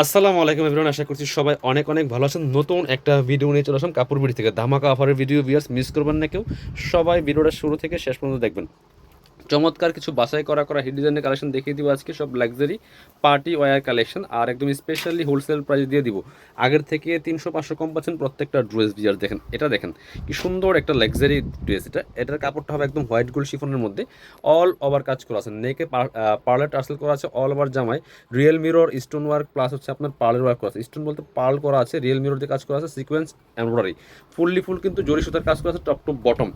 আসসালামু আলাইকুম এভরিওয়ান, আশা করছি সবাই অনেক অনেক ভালো আছেন। নতুন একটা ভিডিও নিয়ে চলে আসলাম কাপড় বিড়ি থেকে। ধামাকা অফারের ভিডিও ভিউয়ার্স, মিস করবেন না কেউ। সবাই ভিডিওটা শুরু থেকে শেষ পর্যন্ত দেখবেন। চমৎকার কিছু বাছাই করা করা হিট ডিজাইনের কালেকশন দেখিয়ে দিব আজকে, সব লাক্সারি পার্টি ওয়্যার কালেকশন, আর একদম স্পেশালি হোলসেল প্রাইস দিয়ে দিব। আগের থেকে 300-500 কম পাচ্ছেন প্রত্যেকটা ড্রেস। বিয়ার দেখেন, এটা দেখেন কি সুন্দর একটা লাক্সারি ড্রেস। এটার কাপড়টা হবে একদম হোয়াইট গোল্ড শিফনের মধ্যে, অল ওভার কাজ করা আছে, নেকে পার্লার টার্সেল করা আছে, অল ওভার জামায় real mirror stone work plus হচ্ছে আপনার পার্লের ওয়ার্ক করা আছে। স্টোন বলতে পার্ল করা আছে, রিয়েল মিরর দিয়ে কাজ করা আছে, সিকোয়েন্স এমব্রয়ডারি ফুললি ফুল কিন্তু জরি সুতার কাজ করা আছে টপ টু বটম।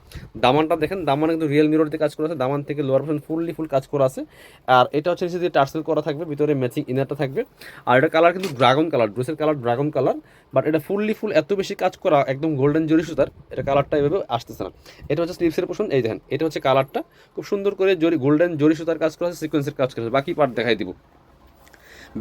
দামানটা দেখেন, দামান কিন্তু রিয়েল মিরর দিয়ে কাজ করা আছে, দামান থেকে লোয়ার পোর্শন ফুললি ফুল কাজ করা আছে। আর এটা হচ্ছে নিচে দিয়ে টার্সেল করা থাকবে, ভিতরে ম্যাচিং ইনারটা থাকবে। আর এটা কালার কিন্তু ড্রাগন কালার, ড্রেসের কালার ড্রাগন কালার, বাট এটা ফুললি ফুল এত বেশি কাজ করা একদম গোল্ডেন জরি সুতার, এটা কালারটা এভাবে আসতেছে না। এটা হচ্ছে স্লিভসের পোর্শন, এই দেখেন এটা হচ্ছে কালারটা, খুব সুন্দর করে গোল্ডেন জরি সুতার কাজ করা আছে, সিকোয়েন্সের কাজ করা আছে। বাকি পার্ট দেখাই দিব।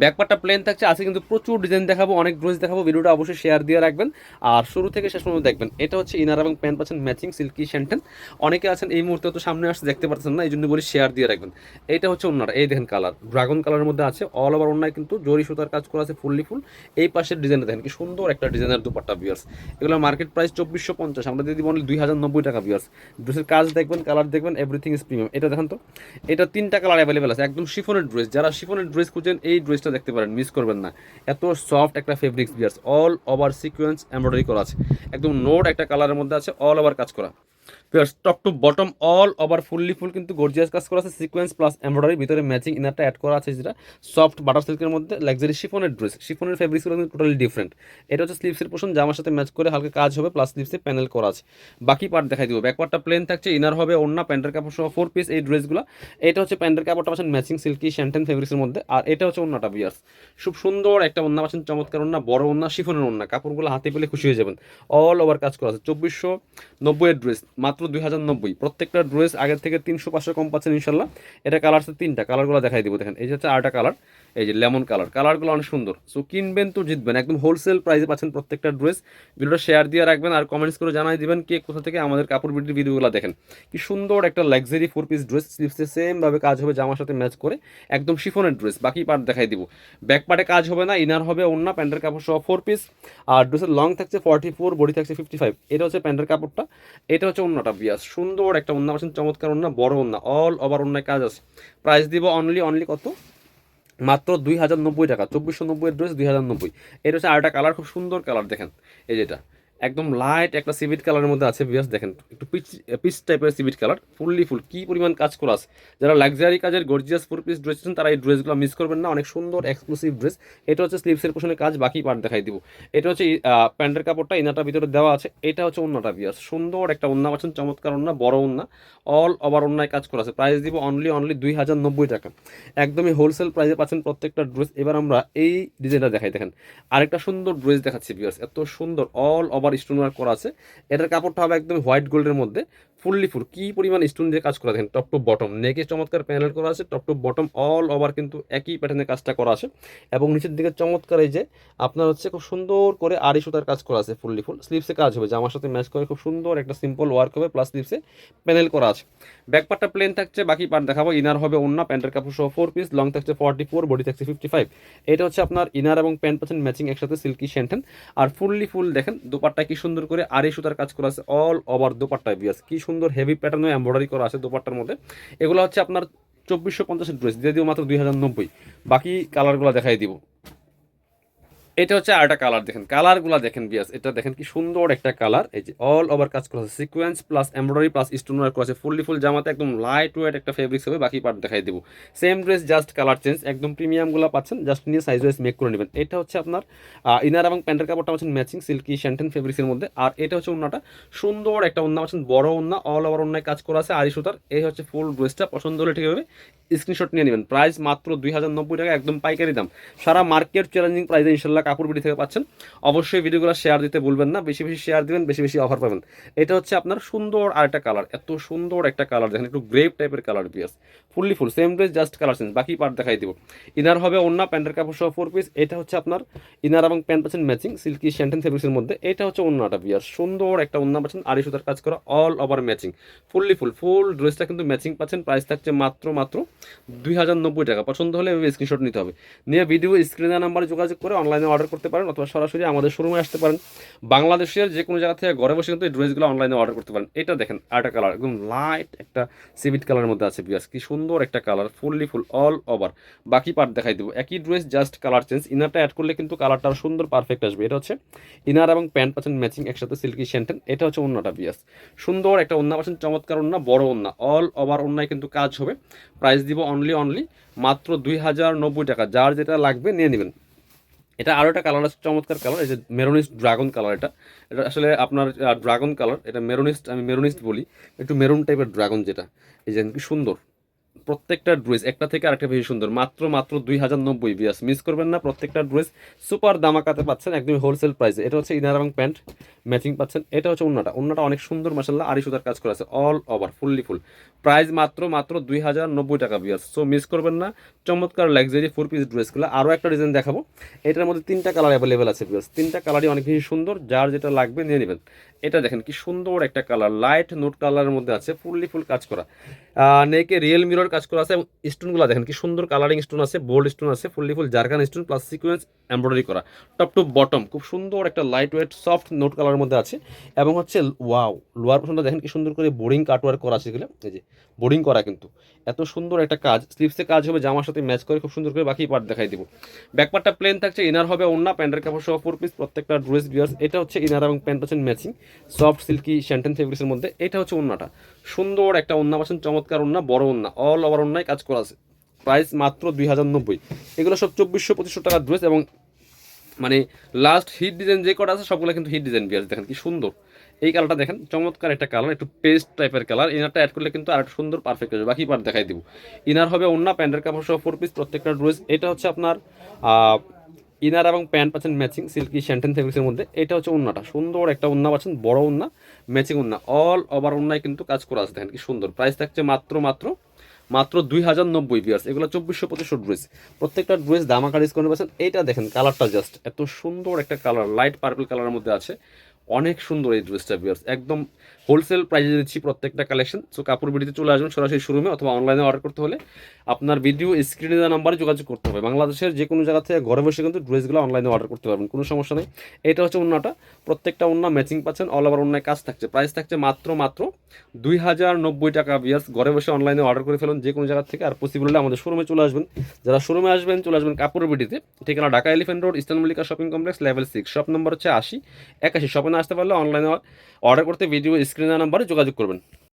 ব্যাকপার্টটা প্লেন থাকছে, আজকে কিন্তু প্রচুর ডিজাইন দেখাবো, অনেক ড্রেস দেখাবো। ভিডিওটা অবশ্যই শেয়ার দিয়ে রাখবেন আর শুরু থেকে শেষ পর্যন্ত দেখবেন। এটা হচ্ছে ইনার এবং প্যান্ট পাচ্ছেন ম্যাচিং সিল্কি শ্যান্টেন। অনেকে আছেন এই মুহূর্তে তো সামনে আসতে দেখতে পাচ্ছেন না, এই জন্য বলি শেয়ার দিয়ে রাখবেন। এটা হচ্ছে ওনার, এই দেখেন কালার ড্রাগন কালারের মধ্যে আছে, অল ওভার ওনায় কিন্তু জরি সুতার কাজ করা আছে ফুললি ফুল। এই পাশের ডিজাইনটা দেখেন কি সুন্দর একটা ডিজাইনের দুপাট্টা বিয়ার্স। এগুলো মার্কেট প্রাইস 2450, আমরা যদি বলি 2090 টাকা বিয়ার্স। ড্রেসের কাজ দেখবেন, কালার দেখবেন, এভরিথিং ইজ প্রিমিয়াম। এটা দেখেন তো, এটা 3টা কালার অ্যাভেলেবেল আছে, একদম শিফনের ড্রেস। যারা শিফনের ড্রেস খুঁজেন এই ড্রেসটা দেখতে পারেন, মিস করবেন না। এত সফট একটা ফেব্রিক্স বিয়ার্স, অল ওভার সিকোয়েন্স এমব্রয়ডারি করা আছে, একদম নোট একটা কালারের মধ্যে আছে, অল ওভার কাজ করা। Top to bottom all over fully full কিন্তু গর্জিয়াস কাজ করা আছে, সিকোয়েন্স প্লাস এমব্রয়ডারি, ভিতরে ম্যাচিং ইনারটা অ্যাড করা আছে, যেটা সফট বাটার সিল্কের মধ্যে লাক্সারি শিফনের ড্রেস। শিফনের ফেব্রিক্সগুলো কিন্তু টোটালি ডিফারেন্ট। এটা হচ্ছে স্লিভসের পোর্শন, জামার সাথে ম্যাচ করে হালকা কাজ হবে, প্লাস স্লিভসে প্যানেল করা আছে। বাকি পার্ট দেখাই দিব। ব্যাক পার্টটা প্লেন থাকছে, ইনার হবে ওড়না, প্যান্টের কাপড় সহ 4 পিস এই ড্রেসগুলো। এটা হচ্ছে প্যান্টের কাপড়টা পাচ্ছেন ম্যাচিং সিল্কি শ্যান্টেন ফেব্রিক্সের মধ্যে, আর এটা হচ্ছে ওড়নাটা বিয়ার্স। খুব সুন্দর একটা ওড়না পাচ্ছেন, চমৎকার ওড়না, বড় ওড়না, শিফনের ওড়না, কাপড়গুলো হাতে পেলে খুশি হয়ে যাবেন। অল ওভার কাজ করা আছে, 2490 এর ড্রেস মাত্র 2090। প্রত্যেকটা ড্রেস আগের থেকে 300-500 কম পাচ্ছেন ইনশাল্লাহ। এটা কালার আছে 3টা, কালারগুলো দেখাই দিব। দেখেন এই যে হচ্ছে আরেকটা কালার, এই যে লেমন কালার, কালারগুলো অনেক সুন্দর। সো কিনবেন তো জিতবেন, একদম হোলসেল প্রাইসে পাচ্ছেন প্রত্যেকটা ড্রেস। ভিডিওটা শেয়ার দিয়ে রাখবেন আর কমেন্টস করে জানাই দিবেন কে কোথা থেকে আমাদের কাপড় বিটির ভিডিওগুলো দেখেন। কি সুন্দর একটা লাক্সারি 4 পিস ড্রেস, স্লিভসে সেম ভাবে কাজ হবে, জামার সাথে ম্যাচ করে, একদম শিফনের ড্রেস। বাকি পার্ট দেখাই দিব। ব্যাক পার্টে কাজ হবে না, ইনার হবে ওন্না, প্যান্টের কাপড় সহ 4 পিস। আর ড্রেসের লং থাকছে 44, বডি থাকছে 55। এটা হচ্ছে প্যান্টের কাপড়টা, এটা হচ্ছে ওন্নাটা বিয়াস। সুন্দর একটা ওন্না পাচ্ছেন, চমৎকার ওন্না, বড় ওন্না, অল ওভার ওন্নায় কাজ আছে। প্রাইস দিব অনলি অনলি কত, মাত্র 2090 টাকা। 2490 এর ড্রেস 2090। এটা হচ্ছে আরেকটা কালার, খুব সুন্দর কালার দেখেন, এই যেটা একদম লাইট একটা সিভিট কালারের মধ্যে আছে বিয়াস। দেখেন একটু পিচ পিচ টাইপের সিভিট কালার, ফুললি ফুল কি পরিমাণ কাজ করা আছে। যারা লাক্সারি কাজের গর্জিয়াস 4 পিস ড্রেস আছেন তারা এই ড্রেসগুলো মিস করবেন না, অনেক সুন্দর এক্সক্লুসিভ ড্রেস। এটা হচ্ছে স্লিভসের পোশনে কাজ, বাকি পার্ট দেখাই দিব। এটা হচ্ছে প্যান্টের কাপড়টা, ইনারটা ভিতরে দেওয়া আছে। এটা হচ্ছে ওন্নাটা বিয়াস, সুন্দর একটা ওন্না পাচ্ছেন, চমৎকার ওন্না, বড় ওন্না, অল ওভার ওন্নায় কাজ করা আছে। প্রাইস দিব অনলি অনলি 2090 টাকা। একদমই হোলসেল প্রাইসে পাচ্ছেন প্রত্যেকটা ড্রেস। এবার আমরা এই ডিজাইনটা দেখাই, দেখেন আরেকটা সুন্দর ড্রেস দেখাচ্ছি ভিউয়ার্স, এত সুন্দর অল ওভার স্টোন ওয়ার্ক করা আছে। এটার কাপড়টা হবে একদম হোয়াইট গোল্ডের মধ্যে, ফুললি ফুল কি পরিমাণ স্টোন দিয়ে কাজ করা, দেখেন টপ টু বটম, নেকে চমৎকার প্যানেল করা আছে, top to bottom all over কিন্তু একই প্যাটার্নের কাজটা করা আছে। এবং নিচের দিকে চমৎকার এই যে আপনার হচ্ছে খুব সুন্দর করে আড়ি সুতার কাজ করা আছে, ফুললি ফুল। স্লিভসে কাজ হবে, জামার সাথে ম্যাচ করে খুব সুন্দর একটা সিম্পল ওয়ার্ক হবে, প্লাস স্লিভসে প্যানেল করা আছে। ব্যাক পার্টটা প্লেন থাকছে, বাকি পার্ট দেখাবো। ইনার হবে ওন্না, প্যান্টের কাপড় সহ 4 পিস, লং থাকছে 44, বডি থাকছে 55। এটা হচ্ছে আপনার ইনার এবং প্যান্ট পাচ্ছেন ম্যাচিং একসাথে সিল্কি শ্যান্টেন। আর ফুললি ফুল দেখেন দোপাট্টায় কি সুন্দর করে আড়ি সুতার কাজ করা আছে, অল ওভার দোপাট্টায় বিয়াস, কি সুন্দর হেভি প্যাটার্নে এমব্রয়ডারি করা আছে দোপাট্টার মধ্যে। এগুলো হচ্ছে আপনার 2450 ড্রেস দিয়ে দিব মাত্র 2090। বাকি কালারগুলো দেখাই দিব। এটা হচ্ছে আরেকটা কালার, দেখেন কালারগুলো দেখেন বিয়াস, এটা দেখেন কি সুন্দর একটা কালার, এই যে অল ওভার কাজ করা আছে, sequence plus embroidery plus stone work করা আছে, ফুললি ফুল জামাতে একদম লাইট ওয়েট একটা ফেব্রিক্স হবে। বাকি পার্ট দেখাই দেবো। Same dress just colour change, একদম প্রিমিয়ামগুলো পাচ্ছেন, জাস্ট নিয়ে সাইজ ওয়াইজ মেক করে নেবেন। এটা হচ্ছে আপনার ইনার এবং প্যান্টের কাপড়টা পাচ্ছেন ম্যাচিং সিল্কি শ্যান্টেন ফেব্রিক্সের মধ্যে। আর এটা হচ্ছে ওন্নাটা, সুন্দর একটা ওন্না পাচ্ছেন, বড় ওন্না, অল ওভার ওন্নায় কাজ করা আছে আড়ি সুতার। এই হচ্ছে ফুল ড্রেসটা, পছন্দ হলে ঠিক হবে স্ক্রিনশট নিয়ে নেবেন। প্রাইস মাত্র 2090 টাকা, একদম পাইকারি দাম। সারা মার্কেট চ্যালেঞ্জিং প্রাইসে ইনশাল্লাহ কাপড় বিডি থেকে পাচ্ছেন। অবশ্যই ভিডিওগুলো শেয়ার দিতে ভুলবেন না, বেশি বেশি শেয়ার দিবেন, বেশি বেশি অফার পাবেন। এটা হচ্ছে আপনার সুন্দর আরেকটা কালার, এত সুন্দর একটা কালার দেখেন, একটু গ্রেপ টাইপের কালার বিয়াস, fully full same dress just colour change, বাকি পার্ট দেখাই দিব। ইনার হবে ওন্না, প্যান্টের কাপড় সহ 4 পিস। এটা হচ্ছে আপনার ইনার এবং প্যান্ট পাচ্ছেন ম্যাচিং সিল্কি শ্যান্টেন ফেব্রিক্সের মধ্যে। এটা হচ্ছে ওন্নাটা বিয়াস, সুন্দর একটা ওন্না পাচ্ছেন, আড়াই সুতার কাজ করা, all over matching, fully full ড্রেসটা কিন্তু ম্যাচিং পাচ্ছেন। প্রাইস থাকছে মাত্র 2090 টাকা। পছন্দ হলে স্ক্রিনশট নিতে হবে, নিয়ে ভিডিও স্ক্রিনের নাম্বারে যোগাযোগ করে অনলাইনে অর্ডার করতে পারেন, অথবা সরাসরি আমাদের শোরুমে আসতে পারেন। বাংলাদেশের যে কোনো জায়গা থেকে ঘরে বসে কিন্তু এই ড্রেসগুলো অনলাইনে অর্ডার করতে পারেন। এটা দেখেন আরেকটা কালার, একদম লাইট একটা সিভিট কালারের মধ্যে আছে বিয়াস, কি সুন্দর একটা colour, fully full all over. বাকি পার্ট দেখাই দেবো, একই ড্রেস জাস্ট কালার চেঞ্জ। ইনারটা অ্যাড করলে কিন্তু কালারটা সুন্দর পারফেক্ট আসবে। এটা হচ্ছে ইনার এবং প্যান্ট পাচ্ছেন ম্যাচিং একসাথে সিল্কি শ্যান্টেন। এটা হচ্ছে ওন্নাটা বিয়াস, সুন্দর একটা ওন্না পাচ্ছেন, চমৎকার ওন্না, বড় ওন্না, অল ওভার ওন্নায় কিন্তু কাজ হবে। প্রাইস দিব অনলি মাত্র 2090 টাকা। যার যেটা লাগবে নিয়ে নেবেন। এটা আরও একটা কালার আছে, চমৎকার কালার, এই যে মেরুনিস্ট ড্রাগন কালার। এটা এটা আসলে আপনার ড্রাগন কালার, এটা মেরুনিস্ট, আমি মেরুনিস্ট বলি, একটু মেরুন টাইপের ড্রাগন যেটা। এই যে কি সুন্দর, প্রত্যেকটা ড্রেস একটা থেকে আরেকটা বেশি সুন্দর। মাত্র 2090 বিয়াস, মিস করবেন না। প্রত্যেকটা ড্রেস সুপার দামাকাতে পাচ্ছেন, একদমই হোলসেল প্রাইসে। এটা হচ্ছে ইনার এবং প্যান্ট ম্যাচিং পাচ্ছেন। এটা হচ্ছে ওন্নাটা অনেক সুন্দর মাশাআল্লাহ, আড়াই সুতার কাজ করা আছে, all over fully full. Price মাত্র 2090 টাকা বিয়াস, সো মিস করবেন না। চমৎকার লাক্সারি 4 পিস ড্রেসগুলো। আরও একটা ডিজাইন দেখাবো, এটার মধ্যে 3টা কালার অ্যাভেলেবেল আছে বিয়াস, 3টা কালারই অনেক বেশি সুন্দর, যার যেটা লাগবে নিয়ে নেবেন। এটা দেখেন কি সুন্দর একটা কালার, লাইট নোট কালারের মধ্যে আছে, ফুললি ফুল কাজ করা, নেকে রিয়েল মিরর কাজ করা আছে, এবং স্টোনগুলো দেখেন কি সুন্দর কালারিং স্টোন আছে, বোল্ড স্টোন আছে, fully full zircon stone plus sequence embroidery করা, টপ টু বটম খুব সুন্দর একটা লাইট ওয়েট সফট নোট কালারের মধ্যে আছে। এবং হচ্ছে ওয়াও, লোয়ার পোর্শনটা দেখেন কি সুন্দর করে বোরিং কাটওয়ার্ক করা আছে, এগুলো এই যে বোরিং করা, কিন্তু এত সুন্দর একটা কাজ, স্লিভসে কাজ হবে, জামার সাথে ম্যাচ করে খুব সুন্দর করে। বাকি পার্ট দেখাই দিব। ব্যাক পার্টটা প্লেন থাকছে, ইনার হবে ওন্না, প্যান্টের কাপড় সহ 4 পিস, প্রত্যেকটা ড্রেস বিয়ার্স। এটা হচ্ছে ইনার এবং প্যান্ট পাচ্ছেন ম্যাচিং সফট সিল্কি শ্যান্টেন ফেব্রিক্সের মধ্যে। এটা হচ্ছে ওন্নাটা, সুন্দর একটা ওন্না পাচ্ছেন, চমৎকার ওন্না, বড় ওন্না, অল ওভার ওন্নায় কাজ করা আছে। প্রাইস মাত্র 2090। এগুলো সব 2400-2500 টাকার ড্রেস, এবং মানে লাস্ট হিট ডিজাইন যে কটা আছে সবগুলো কিন্তু হিট ডিজাইন বিয়ার্স। দেখেন কি সুন্দর এই কালারটা, দেখেন চমৎকার একটা কালার, একটু পেস্ট টাইপের কালার। ইনারটা অ্যাড করলে কিন্তু আর একটু সুন্দর পারফেক্ট হবে। বাকি পার্ট দেখাই দিব। ইনার হবে ওন্না, প্যান্টের কাপড় সহ 4 পিস, প্রত্যেকটা ড্রেস। এটা হচ্ছে আপনার ইনার এবং প্যান্ট পাচ্ছেন ম্যাচিং সিল্কি শ্যান্টেন ফেব্রিক্সের মধ্যে। এটা হচ্ছে ওন্নাটা, সুন্দর একটা ওন্না পাচ্ছেন, বড় ওন্না, ম্যাচিং ওন্না, অল ওভার ওন্নায় কিন্তু কাজ করা আছে। দেখেন কি সুন্দর। প্রাইস থাকছে মাত্র 2090 বিয়ার্স। এগুলো 2400-2500 ড্রেস, প্রত্যেকটা ড্রেস দামাকা ডিসকাউন্ট পাচ্ছেন। এইটা দেখেন কালারটা জাস্ট এত সুন্দর একটা কালার, লাইট পার্পল কালারের মধ্যে আছে, অনেক সুন্দর এই ড্রেসটা বিয়ার্স। একদম হোলসেল প্রাইসে দিচ্ছি প্রত্যেকটা কালেকশন। সো কাপড় বিডিতে চলে আসবেন সরাসরি শোরুমে, অথবা অনলাইনে অর্ডার করতে হলে আপনার ভিডিও স্ক্রিনে দেওয়া নাম্বারে যোগাযোগ করতে হবে। বাংলাদেশের যে কোনো জায়গা থেকে ঘরে বসে কিন্তু ড্রেসগুলো অনলাইনে অর্ডার করতে পারবেন, কোনো সমস্যা নেই। এটা হচ্ছে ওন্নাটা, প্রত্যেকটা ওন্না ম্যাচিং পাচ্ছেন, অল ওভার ওন্নায় কাজ থাকছে। প্রাইস থাকছে মাত্র 2090 টাকা বিয়ার্স। ঘরে বসে অনলাইনে অর্ডার করে ফেলুন যে কোনো জায়গা থেকে, আর পসিবল হলে আমাদের শোরুমে চলে আসবেন। যারা শোরুমে আসবেন চলে আসবেন কাপড় বিডিতে, ঠিকানা Dhaka elephant road, eastern Mallika shopping complex, level 6, shop number হচ্ছে 8081। শপে না আসতে পারলে অনলাইনে অর্ডার করতে ভিডিও স্ক্রিনের নাম্বারে যোগাযোগ করবেন।